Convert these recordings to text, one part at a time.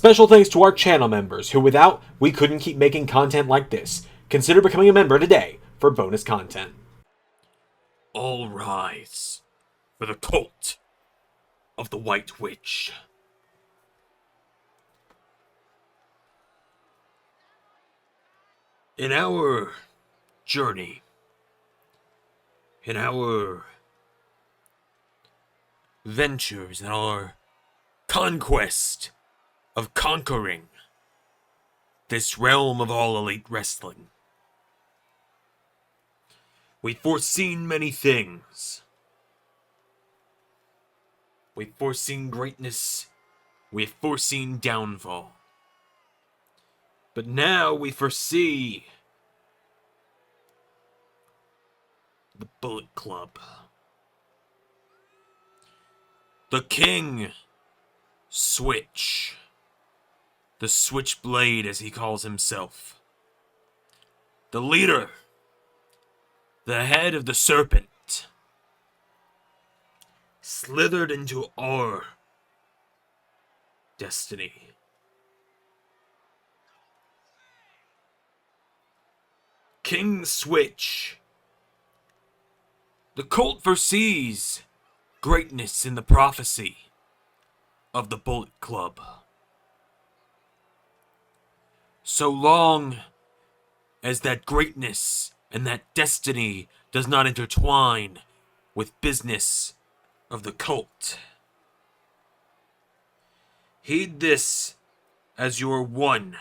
Special thanks to our channel members, who without, we couldn't keep making content like this. Consider becoming a member today for bonus content. All rise for the cult of the White Witch. In our journey, in our ventures, in our conquest of conquering this realm of all elite wrestling, we've foreseen many things. We've foreseen greatness. We've foreseen downfall. But now we foresee the Bullet Club. The King Switch. The Switchblade, as he calls himself. The leader. The head of the serpent. Slithered into our destiny. King Switch. The cult foresees greatness in the prophecy of the Bullet Club. So long as that greatness and that destiny does not intertwine with business of the cult. Heed this as your one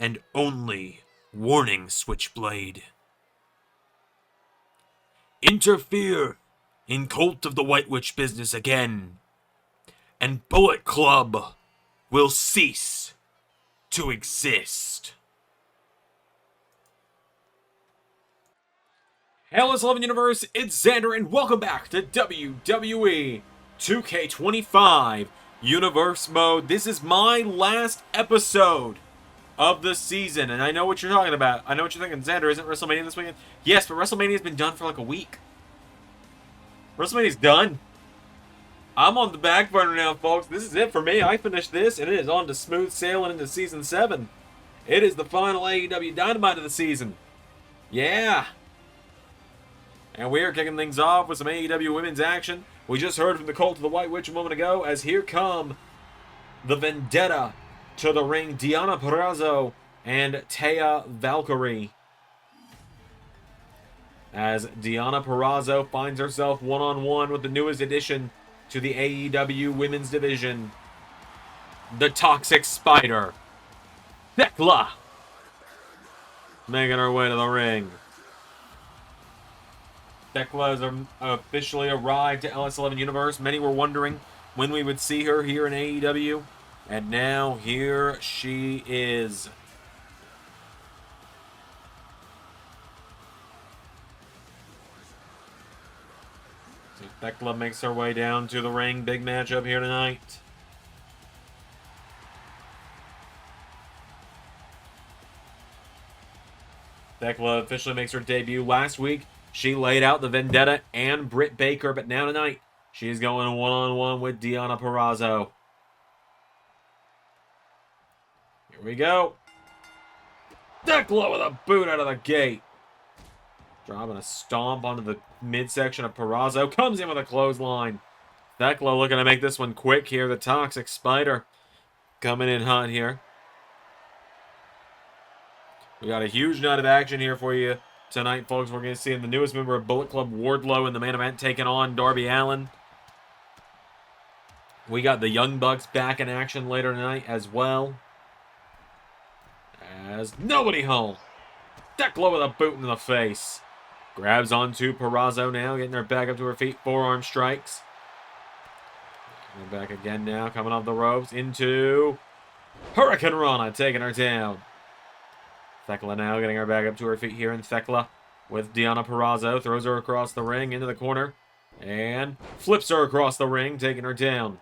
and only warning, Switchblade. Interfere in Cult of the White Witch business again, and Bullet Club will cease to exist. Hello, Eleven Universe, it's Xander, and welcome back to WWE 2K25 Universe Mode. This is my last episode of the season, and I know what you're talking about. I know what you're thinking. Xander, isn't WrestleMania this weekend? Yes, but WrestleMania's been done for like a week. WrestleMania's done. I'm on the back burner now, folks. This is it for me. I finished this, and it is on to smooth sailing into Season 7. It is the final AEW Dynamite of the season. Yeah. And we are kicking things off with some AEW women's action. We just heard from the Cult of the White Witch a moment ago, as here come the Vendetta to the ring, Deonna Purrazzo and Taya Valkyrie. As Deonna Purrazzo finds herself one-on-one with the newest addition to the AEW women's division, the Toxic Spider, Thekla, making her way to the ring. Thekla has officially arrived to LS11 Universe. Many were wondering when we would see her here in AEW. And now, here she is. So Thekla makes her way down to the ring. Big matchup here tonight. Thekla officially makes her debut last week. She laid out the Vendetta and Britt Baker, but now tonight, she's going one-on-one with Deonna Purrazzo. Here we go. Thekla with a boot out of the gate. Dropping a stomp onto the midsection of Purrazzo. Comes in with a clothesline. Thekla looking to make this one quick here. The Toxic Spider coming in hot here. We got a huge night of action here for you tonight, folks. We're going to see the newest member of Bullet Club, Wardlow, in the main event, taking on Darby Allin. We got the Young Bucks back in action later tonight as well. As nobody home. Thekla with a boot in the face. Grabs onto Purrazzo now, getting her back up to her feet. Forearm strikes. We're back again now, coming off the ropes into Hurricane Rana, taking her down. Thekla now getting her back up to her feet here, and Thekla with Deonna Purrazzo throws her across the ring into the corner and flips her across the ring, taking her down.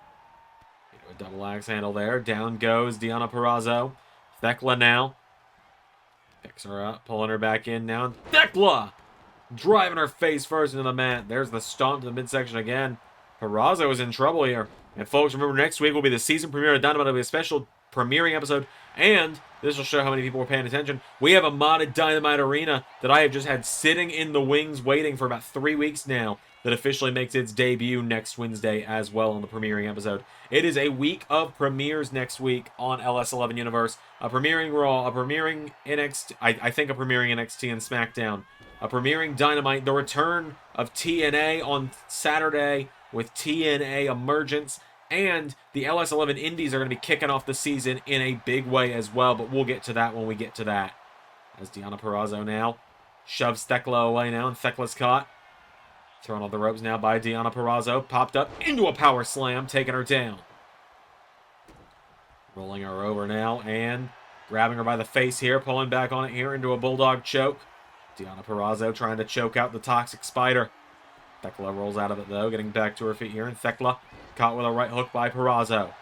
A double axe handle there. Down goes Deonna Purrazzo. Thekla now picks her up, pulling her back in now. Thekla driving her face first into the mat. There's the stomp to the midsection again. Purrazzo is in trouble here. And folks, remember next week will be the season premiere of Dynamite. It'll be a special premiering episode, and this will show how many people were paying attention. We have a modded Dynamite arena that I have just had sitting in the wings waiting for about 3 weeks now that officially makes its debut next Wednesday as well on the premiering episode. It is a week of premieres next week on LS11 Universe. A premiering Raw, a premiering NXT, I think a premiering NXT and SmackDown, a premiering Dynamite, the return of TNA on Saturday with TNA Emergence, and the LS11 Indies are going to be kicking off the season in a big way as well, but we'll get to that when we get to that. As Deonna Purrazzo now shoves Thekla away now, and Thekla's caught. Thrown on the ropes now by Deonna Purrazzo. Popped up into a power slam, taking her down. Rolling her over now, and grabbing her by the face here, pulling back on it here into a bulldog choke. Deonna Purrazzo trying to choke out the Toxic Spider. Thekla rolls out of it, though, getting back to her feet here, and Thekla caught with a right hook by Purrazzo.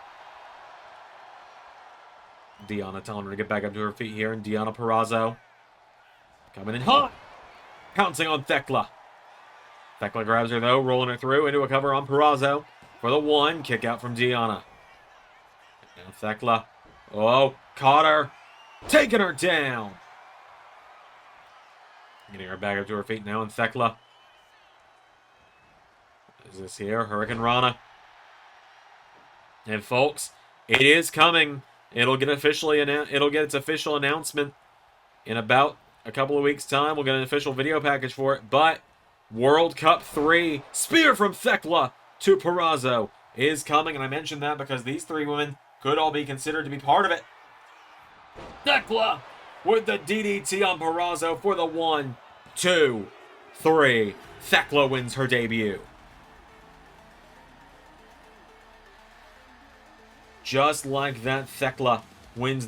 Deonna telling her to get back up to her feet here, and Deonna Purrazzo coming in hot, pouncing on Thekla. Thekla grabs her, though, rolling her through into a cover on Purrazzo for the one. Kick out from Deonna. Now Thekla. Oh, caught her. Taking her down. Getting her back up to her feet now, and Thekla. Is this here? Hurricane Rana. And folks, it is coming. It'll get its official announcement in about a couple of weeks' time. We'll get an official video package for it, but World Cup 3, spear from Thekla to Purrazzo is coming, and I mentioned that because these three women could all be considered to be part of it. Thekla with the DDT on Purrazzo for the 1, 2, 3. Thekla wins her debut. Just like that, Thekla wins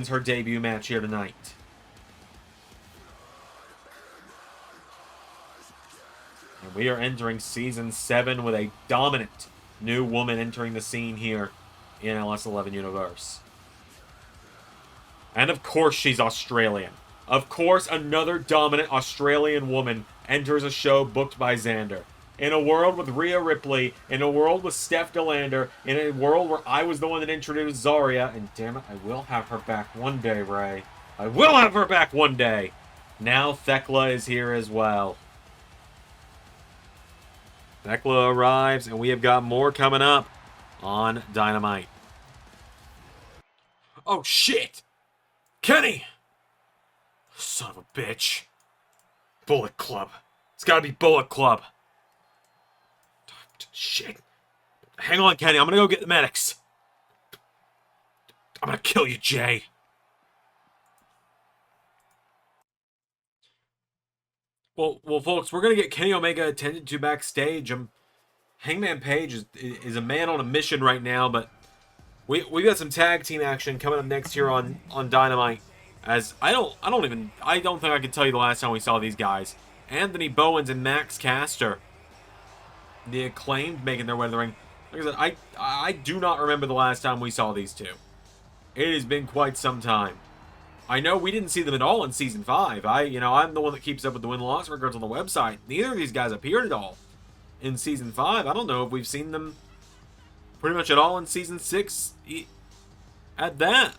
her debut match here tonight. And we are entering Season 7 with a dominant new woman entering the scene here in LS11 Universe. And of course she's Australian. Of course another dominant Australian woman enters a show booked by Xander. In a world with Rhea Ripley, in a world with Steph DeLander, in a world where I was the one that introduced Zarya, and damn it, I will have her back one day, Ray. I will have her back one day. Now Thekla is here as well. Thekla arrives, and we have got more coming up on Dynamite. Oh, shit! Kenny! Son of a bitch. Bullet Club. It's gotta be Bullet Club. Shit. Hang on, Kenny. I'm gonna go get the medics. I'm gonna kill you, Jay. Well, folks, we're gonna get Kenny Omega attended to backstage. Hangman Page is a man on a mission right now, but we got some tag team action coming up next here on Dynamite. As I don't think I can tell you the last time we saw these guys. Anthony Bowens and Max Caster, the Acclaimed, making their way to the ring. Like I said, I do not remember the last time we saw these two. It has been quite some time. I know we didn't see them at all in Season 5. I'm the one that keeps up with the win-loss records on the website. Neither of these guys appeared at all in Season 5. I don't know if we've seen them pretty much at all in Season 6 at that.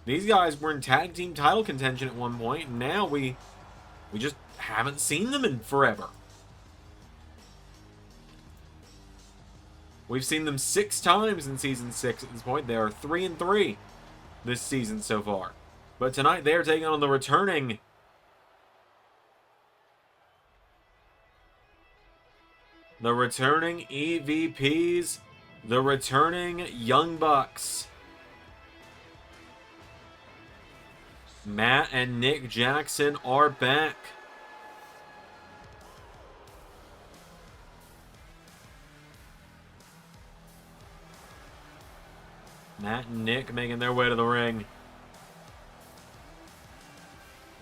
These guys were in tag team title contention at one point, and now we just haven't seen them in forever. We've seen them 6 times in Season 6 at this point. They are 3-3 this season so far. But tonight they are taking on the returning EVPs, the returning Young Bucks. Matt and Nick Jackson are back. Matt and Nick making their way to the ring.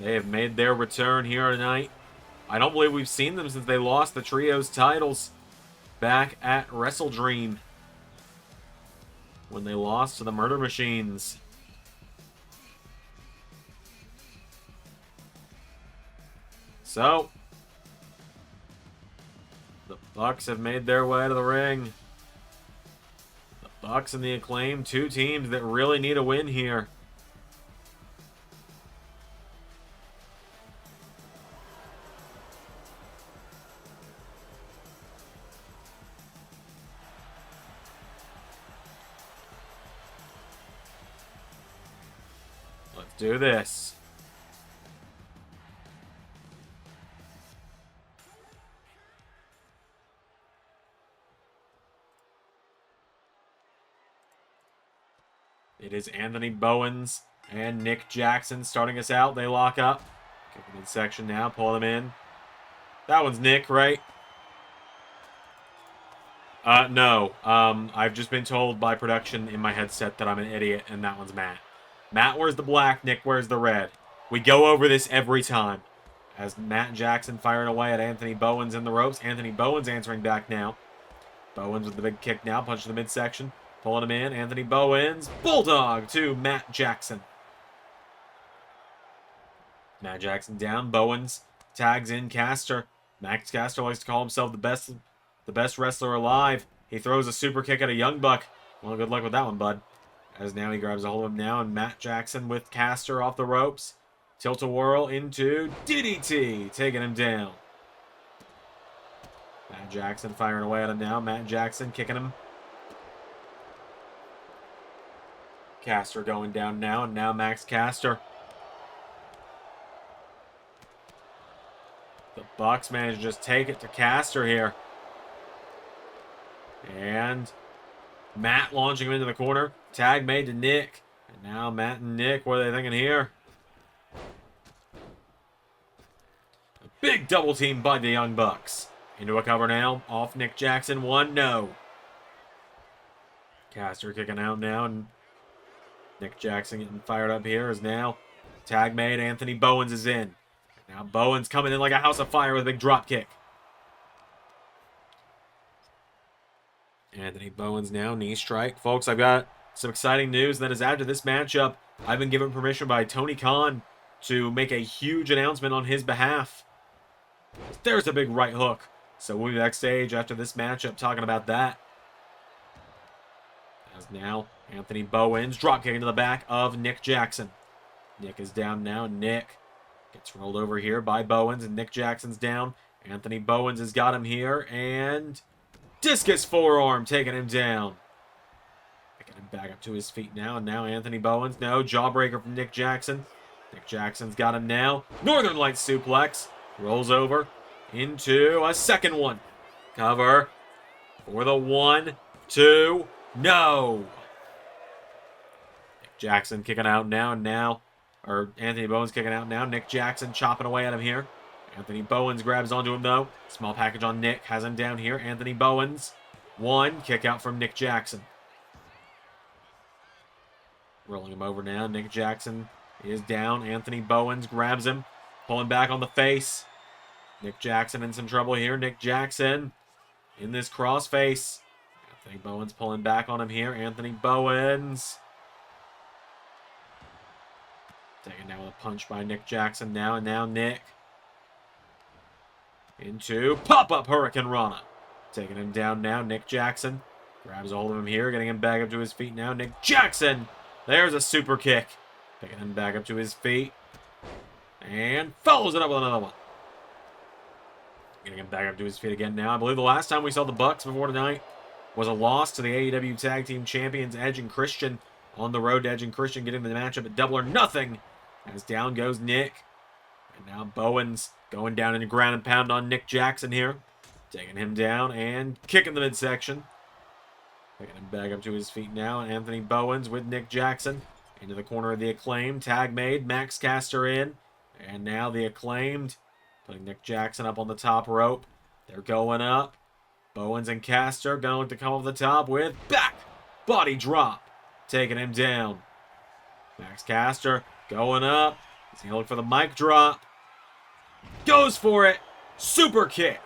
They have made their return here tonight. I don't believe we've seen them since they lost the Trios titles back at Wrestle Dream, when they lost to the Murder Machines. So, the Bucks have made their way to the ring. The Bucks and the Acclaim, two teams that really need a win here. Let's do this. It is Anthony Bowens and Nick Jackson starting us out. They lock up. Kick the midsection now. Pull them in. That one's Nick, right? No. I've just been told by production in my headset that I'm an idiot, and that one's Matt. Matt wears the black, Nick wears the red. We go over this every time. As Matt Jackson firing away at Anthony Bowens in the ropes. Anthony Bowens answering back now. Bowens with the big kick now. Punch to the midsection. Pulling him in. Anthony Bowens. Bulldog to Matt Jackson. Matt Jackson down. Bowens tags in Caster. Max Caster likes to call himself the best wrestler alive. He throws a super kick at a Young Buck. Well, good luck with that one, bud. As now he grabs a hold of him now, and Matt Jackson with Caster off the ropes. Tilt-a-whirl into DDT, taking him down. Matt Jackson firing away at him now. Matt Jackson kicking him. Caster going down now, and now Max Caster. The Bucks manage to just take it to Caster here. And Matt launching him into the corner. Tag made to Nick. And now Matt and Nick, what are they thinking here? A big double team by the Young Bucks. Into a cover now. Off Nick Jackson. One, no. Caster kicking out now, and Nick Jackson getting fired up here is now tag made. Anthony Bowens is in. Now Bowens coming in like a house of fire with a big drop kick. Anthony Bowens now, knee strike. Folks, I've got some exciting news. That is after this matchup, I've been given permission by Tony Khan to make a huge announcement on his behalf. There's a big right hook. So we'll be backstage after this matchup talking about that. As now, Anthony Bowens drop kick into the back of Nick Jackson. Nick is down now. Nick gets rolled over here by Bowens, and Nick Jackson's down. Anthony Bowens has got him here, and discus forearm taking him down. Picking him back up to his feet now, and now Anthony Bowens. No, jawbreaker from Nick Jackson. Nick Jackson's got him now. Northern Light suplex. Rolls over into a second one. Cover for the 1, 2, no. Nick Jackson kicking out now, and now, or Anthony Bowens kicking out now. Nick Jackson chopping away at him here. Anthony Bowens grabs onto him though. Small package on Nick, has him down here. Anthony Bowens, one kick out from Nick Jackson. Rolling him over now. Nick Jackson is down. Anthony Bowens grabs him, pulling back on the face. Nick Jackson in some trouble here. Nick Jackson in this crossface. Anthony Bowens pulling back on him here. Anthony Bowens taken down with a punch by Nick Jackson now. And now Nick into pop-up Hurricane Rana. Taking him down now. Nick Jackson grabs a hold of him here. Getting him back up to his feet now. Nick Jackson. There's a super kick. Picking him back up to his feet. And follows it up with another one. Getting him back up to his feet again now. I believe the last time we saw the Bucks before tonight was a loss to the AEW Tag Team Champions Edge and Christian. On the road to Edge and Christian getting the matchup at Double or Nothing. As down goes Nick. And now Bowens going down in the ground and pound on Nick Jackson here. Taking him down and kicking the midsection. Picking him back up to his feet now. And Anthony Bowens with Nick Jackson. Into the corner of the Acclaimed. Tag made. Max Caster in. And now the Acclaimed putting Nick Jackson up on the top rope. They're going up. Bowens and Caster going to come off the top with back body drop. Taking him down. Max Caster going up. He's going to look for the mic drop. Goes for it. Super kick.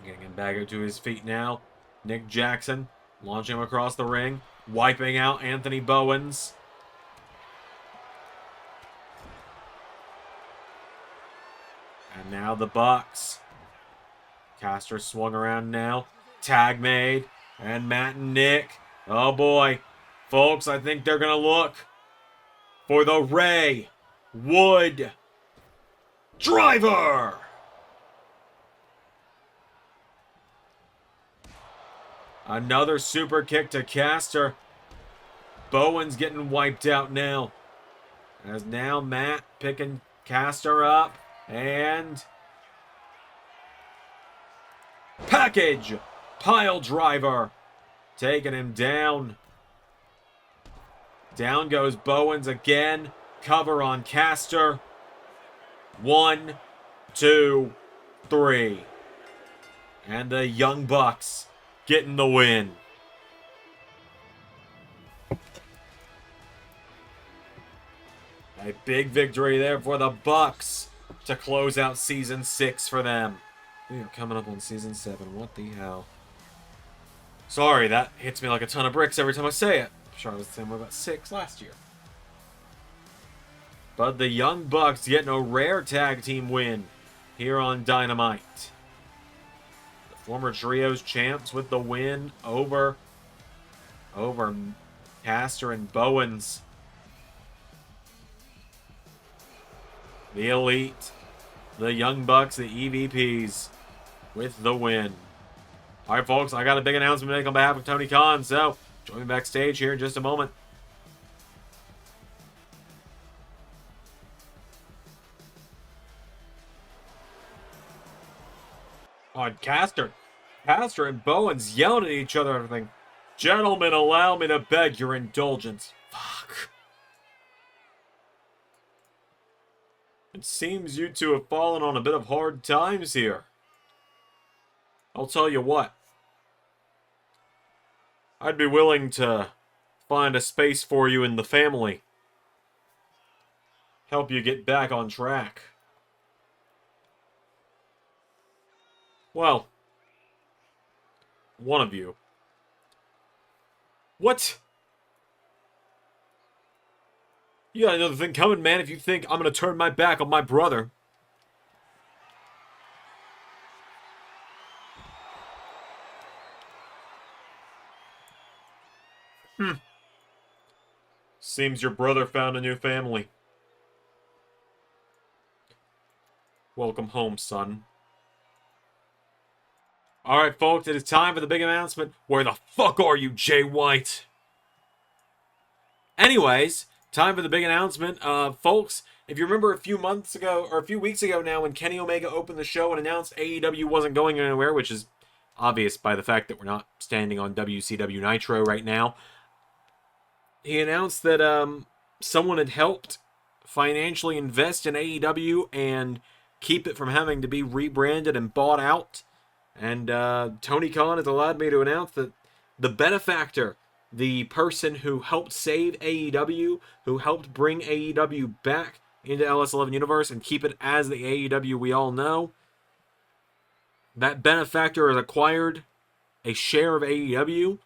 Getting him back up to his feet now. Nick Jackson launching him across the ring. Wiping out Anthony Bowens. And now the Bucks Caster swung around now. Tag made. And Matt and Nick. Oh boy. Folks, I think they're going to look for the Ray Wood Driver. Another super kick to Caster. Bowen's getting wiped out now. As now Matt picking Caster up. And package pile driver. Taking him down. Down goes Bowens again. Cover on Caster. 1, 2, 3. And the Young Bucks getting the win. A big victory there for the Bucks to close out Season 6 for them. We are coming up on Season 7. What the hell? Sorry, that hits me like a ton of bricks every time I say it. I'm sure I was the same way about 6 last year. But the Young Bucks getting a rare tag team win here on Dynamite. The former Trios champs with the win over Caster and Bowens. The Elite, the Young Bucks, the EVPs with the win. All right, folks, I got a big announcement to make on behalf of Tony Khan, so join me backstage here in just a moment. On Caster and Bowens yelling at each other and everything. Gentlemen, allow me to beg your indulgence. Fuck. It seems you two have fallen on a bit of hard times here. I'll tell you what. I'd be willing to find a space for you in the family. Help you get back on track. Well, one of you. What? You got another thing coming, man, if you think I'm gonna turn my back on my brother. Seems your brother found a new family. Welcome home, son. Alright, folks, it is time for the big announcement. Where the fuck are you, Jay White? Anyways, time for the big announcement. Folks, if you remember a few months ago, or a few weeks ago now, when Kenny Omega opened the show and announced AEW wasn't going anywhere, which is obvious by the fact that we're not standing on WCW Nitro right now, he announced that someone had helped financially invest in AEW and keep it from having to be rebranded and bought out. And Tony Khan has allowed me to announce that the benefactor, the person who helped save AEW, who helped bring AEW back into LS11 Universe and keep it as the AEW we all know, that benefactor has acquired a share of AEW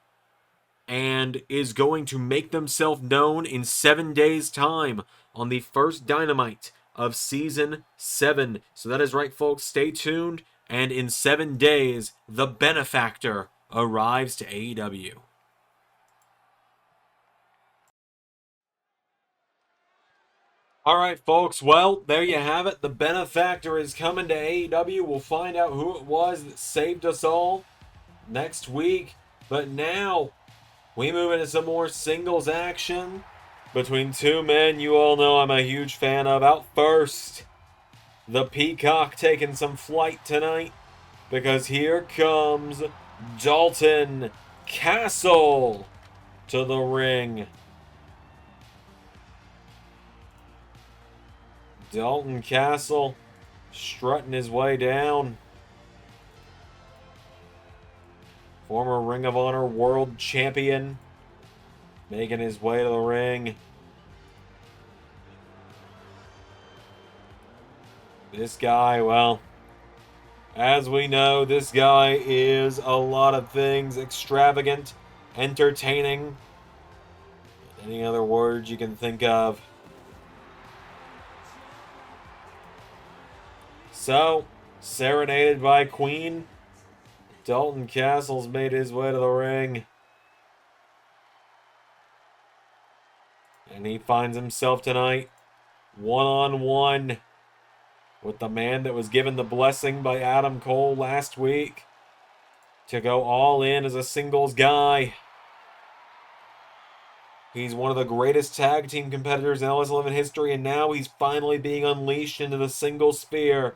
and is going to make themselves known in 7 days' time on the first Dynamite of Season 7. So that is right, folks. Stay tuned. And in 7 days, the benefactor arrives to AEW. Alright, folks. Well, there you have it. The benefactor is coming to AEW. We'll find out who it was that saved us all next week. But now, we move into some more singles action between two men you all know I'm a huge fan of. Out first, the Peacock taking some flight tonight, because here comes Dalton Castle to the ring. Dalton Castle strutting his way down. Former Ring of Honor World Champion making his way to the ring. This guy, well, as we know, this guy is a lot of things. Extravagant, entertaining, any other words you can think of. So, serenaded by Queen, Dalton Castle's made his way to the ring. And he finds himself tonight one-on-one with the man that was given the blessing by Adam Cole last week to go all in as a singles guy. He's one of the greatest tag team competitors in LS11 history, and now he's finally being unleashed into the singles sphere.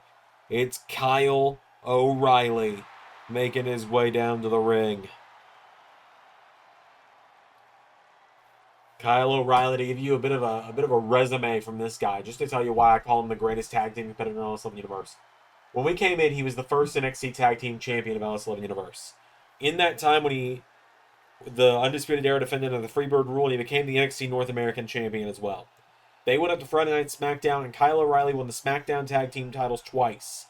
It's Kyle O'Reilly making his way down to the ring. Kyle O'Reilly, to give you a bit of a resume from this guy, just to tell you why I call him the greatest tag team competitor in LS11 Universe. When we came in, he was the first NXT Tag Team Champion of LS11 Universe. In that time, when the Undisputed Era defended under the Freebird rule, and he became the NXT North American Champion as well. They went up to Friday Night SmackDown, and Kyle O'Reilly won the SmackDown Tag Team titles twice.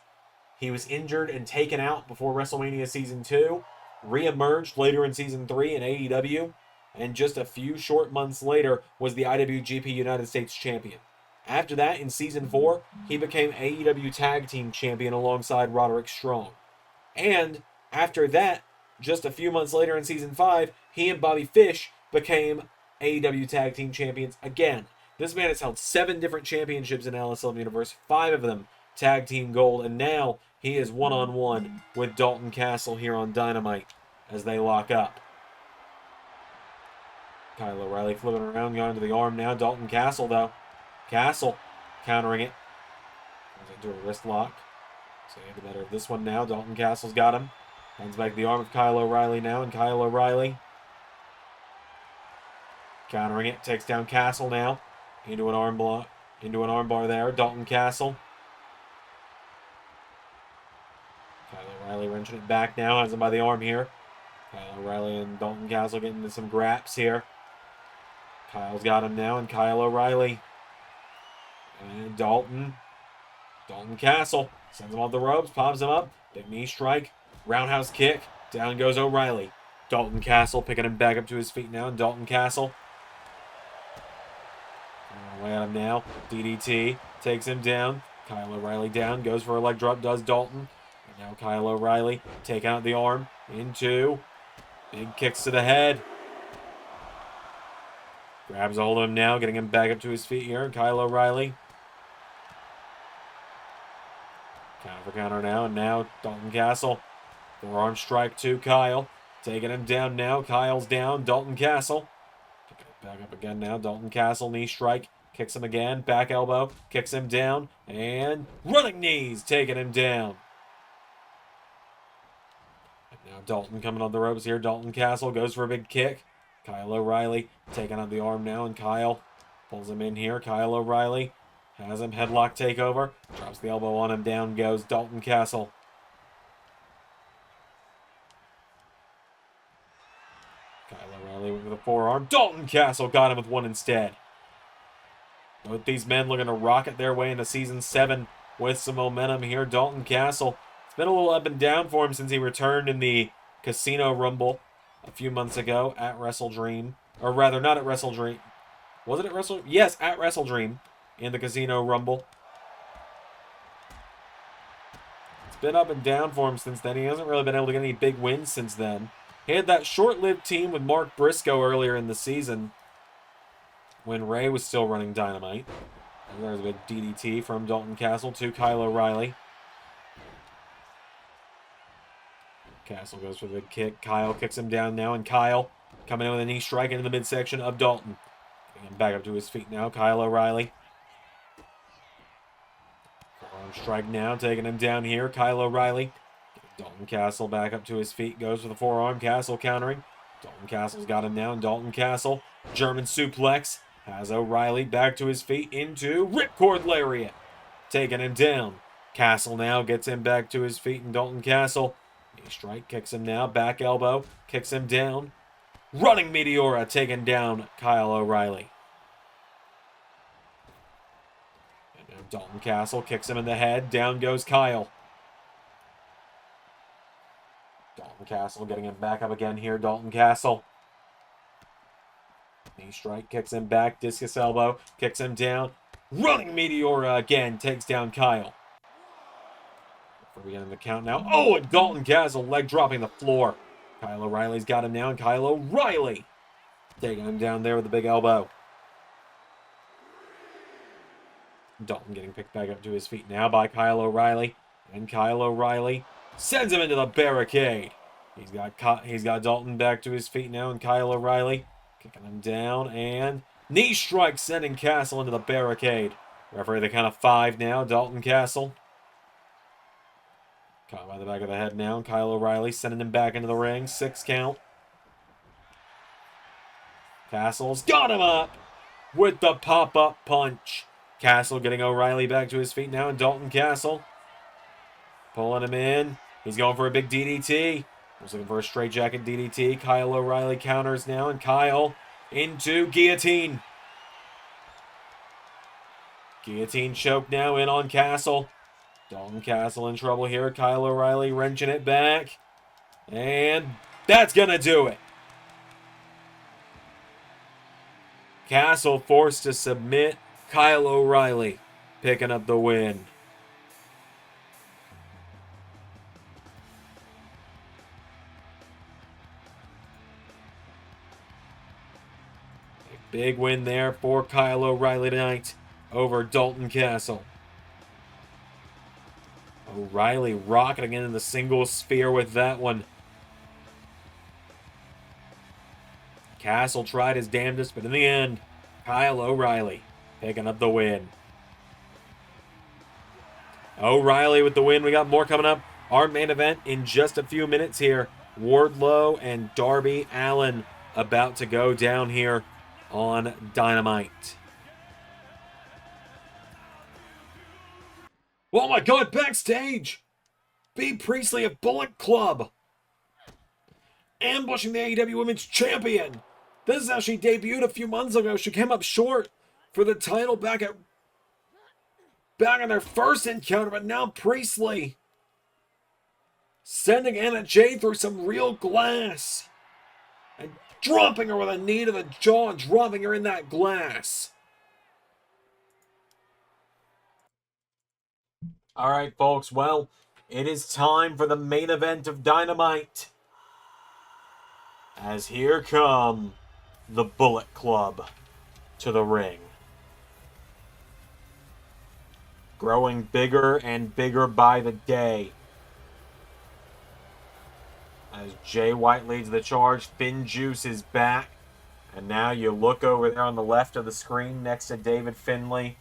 He was injured and taken out before WrestleMania Season 2, re-emerged later in Season 3 in AEW, and just a few short months later was the IWGP United States Champion. After that, in Season 4, he became AEW Tag Team Champion alongside Roderick Strong. And after that, just a few months later in Season 5, he and Bobby Fish became AEW Tag Team Champions again. This man has held 7 different championships in LS11 Universe, 5 of them Tag Team Gold, and now he is one-on-one with Dalton Castle here on Dynamite as they lock up. Kyle O'Reilly flipping around, going to the arm now. Dalton Castle, though. Castle countering it. Goes into a wrist lock. So he had the better of this one now. Dalton Castle's got him. Hands back the arm of Kyle O'Reilly now, and Kyle O'Reilly countering it. Takes down Castle now. Into an arm block. Into an arm bar there. Dalton Castle. Kyle O'Reilly wrenching it back now. Has him by the arm here. Kyle O'Reilly and Dalton Castle getting into some graps here. Kyle's got him now, and Kyle O'Reilly. And Dalton Castle sends him off the ropes, pops him up. Big knee strike. Roundhouse kick. Down goes O'Reilly. Dalton Castle picking him back up to his feet now. And Dalton Castle. Away at him now. DDT. Takes him down. Kyle O'Reilly down. Goes for a leg drop. Does Dalton. And now Kyle O'Reilly taking out the arm. Into. Big kicks to the head. Grabs a hold of him now. Getting him back up to his feet here. And Kyle O'Reilly. Counter for counter now. And now Dalton Castle. Forearm strike to Kyle. Taking him down now. Kyle's down. Dalton Castle. Picking it back up again now. Dalton Castle. Knee strike. Kicks him again. Back elbow. Kicks him down. And running knees. Taking him down. And now Dalton coming on the ropes here. Dalton Castle goes for a big kick. Kyle O'Reilly taking out the arm now. And Kyle pulls him in here. Kyle O'Reilly has him. Headlock takeover. Drops the elbow on him. Down goes Dalton Castle. Kyle O'Reilly with a forearm. Dalton Castle got him with one instead. Both these men looking to rocket their way into Season 7 with some momentum here. Dalton Castle. It's been a little up and down for him since he returned in the Casino Rumble a few months ago at Wrestle Dream. Or rather, not at Wrestle Dream. Was it at Wrestle? Yes, at Wrestle Dream in the Casino Rumble. It's been up and down for him since then. He hasn't really been able to get any big wins since then. He had that short-lived team with Mark Briscoe earlier in the season when Ray was still running Dynamite. And there's a big DDT from Dalton Castle to Kyle O'Reilly. Castle goes for the big kick. Kyle kicks him down now, and Kyle coming in with a knee strike into the midsection of Dalton. Getting him back up to his feet now. Kyle O'Reilly. Forearm strike now, taking him down here. Kyle O'Reilly. Dalton Castle back up to his feet. Goes for the forearm. Castle countering. Dalton Castle's got him now, and Dalton Castle. German suplex. Has O'Reilly back to his feet into ripcord lariat. Taking him down. Castle now gets him back to his feet, and Dalton Castle. Knee strike, kicks him now. Back elbow. Kicks him down. Running Meteora taking down Kyle O'Reilly. And now Dalton Castle kicks him in the head. Down goes Kyle. Dalton Castle getting him back up again here. Dalton Castle. Knee strike, kicks him back. Discus elbow, kicks him down. Running Meteora again takes down Kyle. For Darby getting the count now. Oh, and Dalton Castle leg dropping the floor. Kyle O'Reilly's got him now, and Kyle O'Reilly taking him down there with a big elbow. Dalton getting picked back up to his feet now by Kyle O'Reilly. And Kyle O'Reilly sends him into the barricade. He's got Dalton back to his feet now, and Kyle O'Reilly kicking him down, and knee strike sending Castle into the barricade. Referee the count of 5 now, Dalton Castle. Caught by the back of the head now, Kyle O'Reilly sending him back into the ring. 6 count. Castle's got him up with the pop-up punch. Castle getting O'Reilly back to his feet now, and Dalton Castle pulling him in. He's going for a big DDT. He's looking for a straight jacket DDT. Kyle O'Reilly counters now, and Kyle into guillotine. Guillotine choke now in on Castle. Dalton Castle in trouble here. Kyle O'Reilly wrenching it back. And that's going to do it. Castle forced to submit. Kyle O'Reilly picking up the win. A big win there for Kyle O'Reilly tonight over Dalton Castle. O'Reilly rocketing into the single sphere with that one. Castle tried his damnedest, but in the end, Kyle O'Reilly picking up the win. O'Reilly with the win. We got more coming up. Our main event in just a few minutes here. Wardlow and Darby Allin about to go down here on Dynamite. Oh my God, backstage! B. Priestley of Bullet Club ambushing the AEW Women's Champion. This is how she debuted a few months ago. She came up short for the title back in their first encounter, but now Priestley sending Anna Jay through some real glass and dropping her with a knee to the jaw and dropping her in that glass. All right, folks. Well, it is time for the main event of Dynamite. As here come the Bullet Club to the ring. Growing bigger and bigger by the day. As Jay White leads the charge, Finn Juice is back. And now you look over there on the left of the screen next to David Finlay.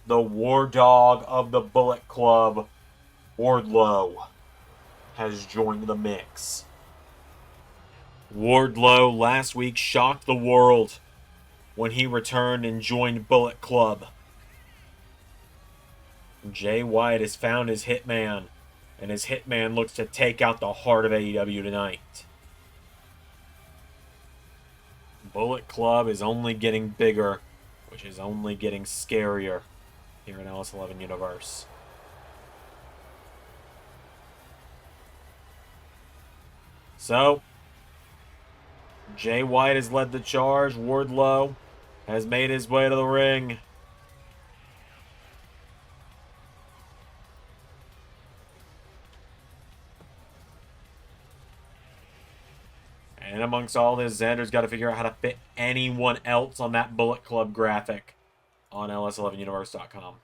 The war dog of the Bullet Club, Wardlow, has joined the mix. Wardlow last week shocked the world when he returned and joined Bullet Club. Jay White has found his hitman, and his hitman looks to take out the heart of AEW tonight. Bullet Club is only getting bigger, which is only getting scarier here in LS11 Universe. So, Jay White has led the charge. Wardlow has made his way to the ring. And amongst all this, Xander's got to figure out how to fit anyone else on that Bullet Club graphic on ls11universe.com.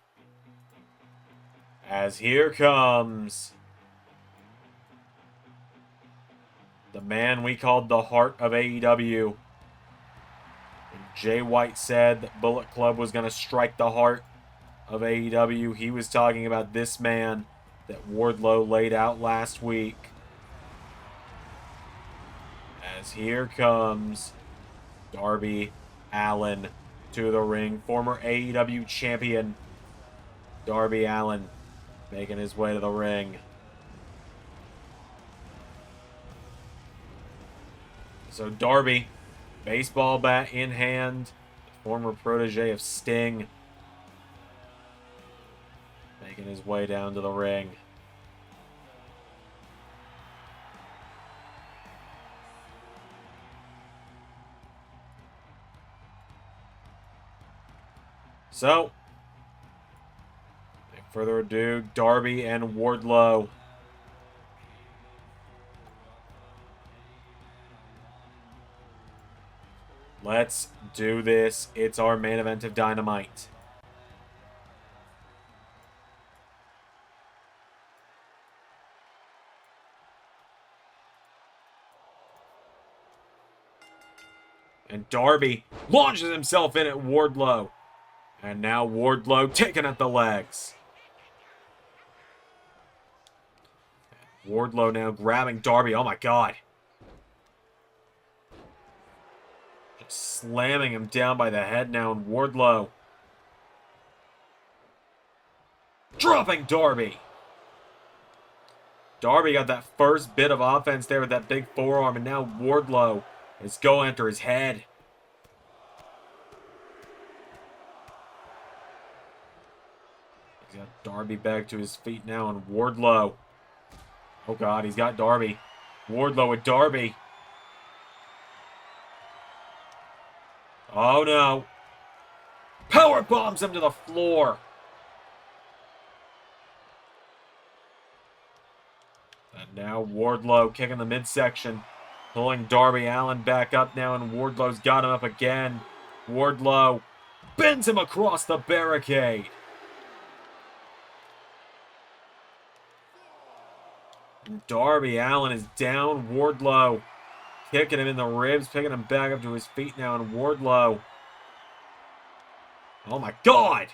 As here comes the man we called the heart of AEW. When Jay White said that Bullet Club was going to strike the heart of AEW, he was talking about this man that Wardlow laid out last week. As here comes Darby Allin to the ring. Former AEW champion Darby Allin making his way to the ring. So Darby, baseball bat in hand, former protege of Sting, making his way down to the ring. So, without further ado, Darby and Wardlow Let's do this. It's our main event of Dynamite. And Darby launches himself in at Wardlow. And now Wardlow taking at the legs. Wardlow now grabbing Darby. Oh my god. Just slamming him down by the head now. And Wardlow dropping Darby. Darby got that first bit of offense there with that big forearm. And now Wardlow is going after his head. He's got Darby back to his feet now. And Wardlow. Oh god, he's got Darby. Wardlow with Darby. Oh no. Power bombs him to the floor. And now Wardlow kicking the midsection. Pulling Darby Allin back up now, and Wardlow's got him up again. Wardlow bends him across the barricade. And Darby Allin is down. Wardlow kicking him in the ribs, picking him back up to his feet now, and Wardlow. Oh my god!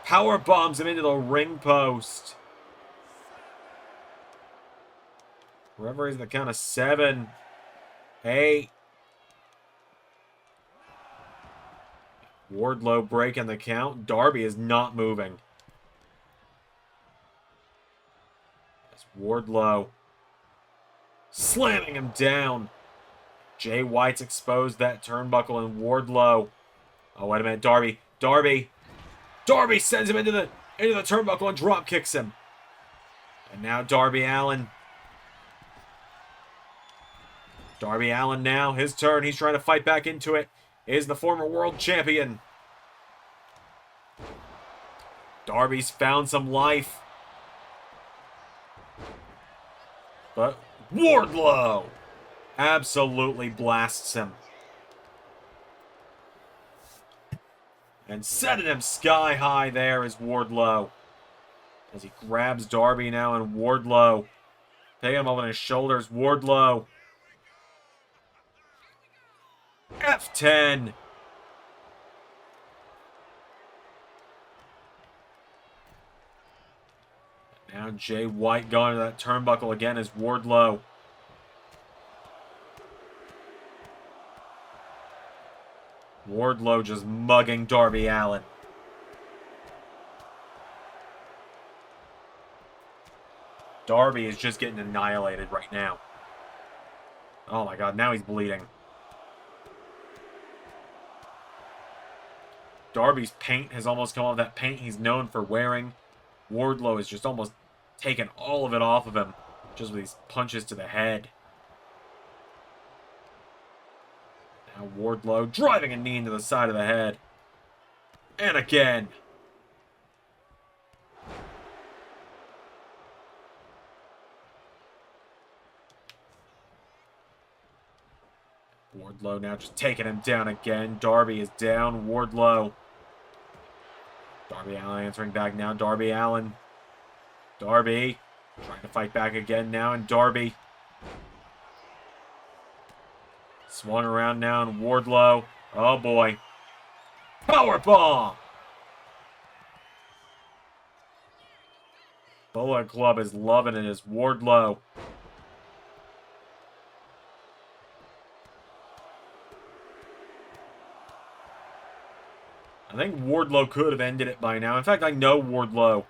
Power bombs him into the ring post. Whoever is the count of 7, 8. Wardlow breaking the count. Darby is not moving. That's Wardlow slamming him down. Jay White's exposed that turnbuckle, and Wardlow. Oh, wait a minute. Darby. Darby sends him into the turnbuckle and drop kicks him. And now Darby Allin. Darby Allin now, his turn. He's trying to fight back into it. Is the former world champion. Darby's found some life. But Wardlow absolutely blasts him. And setting him sky high there is Wardlow. As he grabs Darby now, and Wardlow taking him up on his shoulders. Wardlow. F10. Now Jay White going to that turnbuckle again as Wardlow. Wardlow just mugging Darby Allin. Darby is just getting annihilated right now. Oh my god, now he's bleeding. Darby's paint has almost come off, that paint he's known for wearing. Wardlow is just almost taken all of it off of him, just with these punches to the head. Now Wardlow driving a knee into the side of the head. And again. Wardlow now just taking him down again. Darby is down. Wardlow. Darby Allin answering back now. Darby Allin. Darby trying to fight back again now. And Darby swung around now. And Wardlow. Oh boy. Powerbomb. Bullet Club is loving it as Wardlow. I think Wardlow could have ended it by now. In fact, I know Wardlow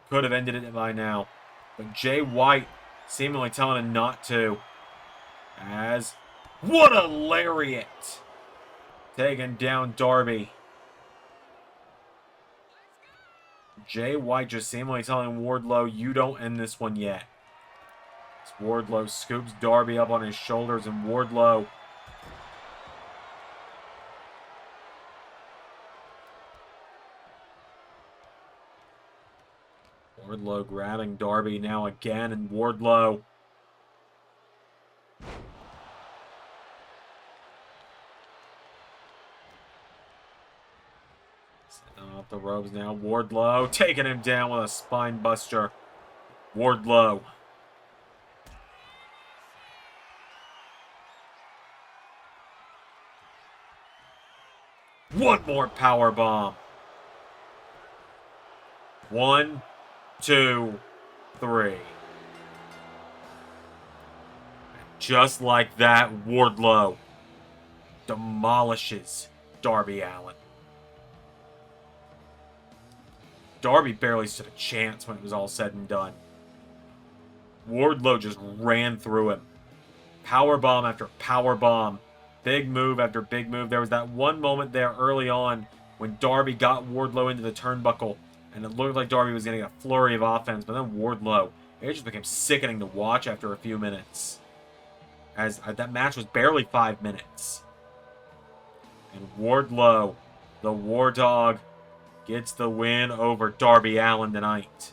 could have ended it by now. But Jay White seemingly telling him not to. As, what a lariat! Taking down Darby. Jay White just seemingly telling Wardlow, you don't end this one yet. As Wardlow scoops Darby up on his shoulders, and Wardlow grabbing Darby now again, and Wardlow Setting off the ropes now. Wardlow taking him down with a spine buster. Wardlow. One more power bomb. 1, 2, 3. Just like that, Wardlow demolishes Darby Allin. Darby barely stood a chance when it was all said and done. Wardlow just ran through him. Powerbomb after powerbomb. Big move after big move. There was that one moment there early on when Darby got Wardlow into the turnbuckle, and it looked like Darby was getting a flurry of offense, but then Wardlow, it just became sickening to watch after a few minutes. As that match was barely 5 minutes. And Wardlow, the War Dog, gets the win over Darby Allin tonight.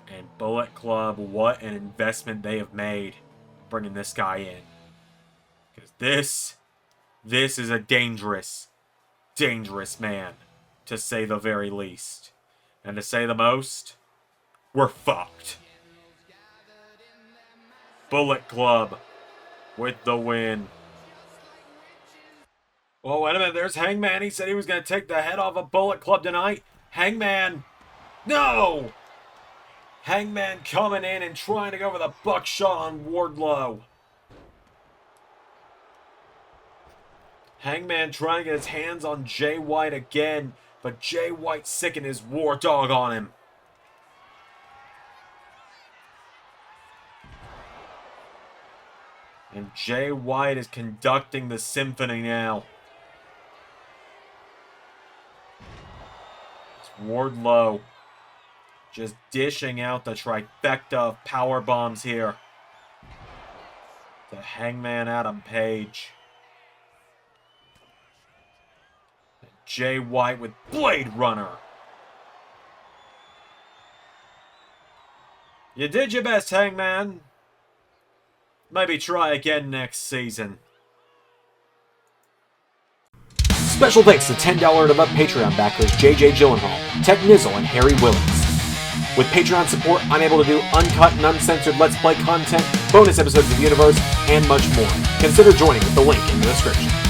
And Bullet Club, what an investment they have made bringing this guy in. Because this is a dangerous, dangerous man, to say the very least. And to say the most, we're fucked. Bullet Club with the win. Oh, wait a minute. There's Hangman. He said he was going to take the head off of Bullet Club tonight. Hangman. No! Hangman coming in and trying to go for the buckshot on Wardlow. Hangman trying to get his hands on Jay White again, but Jay White sicking his War Dog on him. And Jay White is conducting the symphony now. It's Wardlow just dishing out the trifecta of power bombs here to Hangman Adam Page. And Jay White with Blade Runner. You did your best, Hangman. Maybe try again next season. Special thanks to $10 and above Patreon backers JJ Gyllenhaal, Nizzle, and Harry Willings. With Patreon support, I'm able to do uncut and uncensored Let's Play content, bonus episodes of the universe, and much more. Consider joining with the link in the description.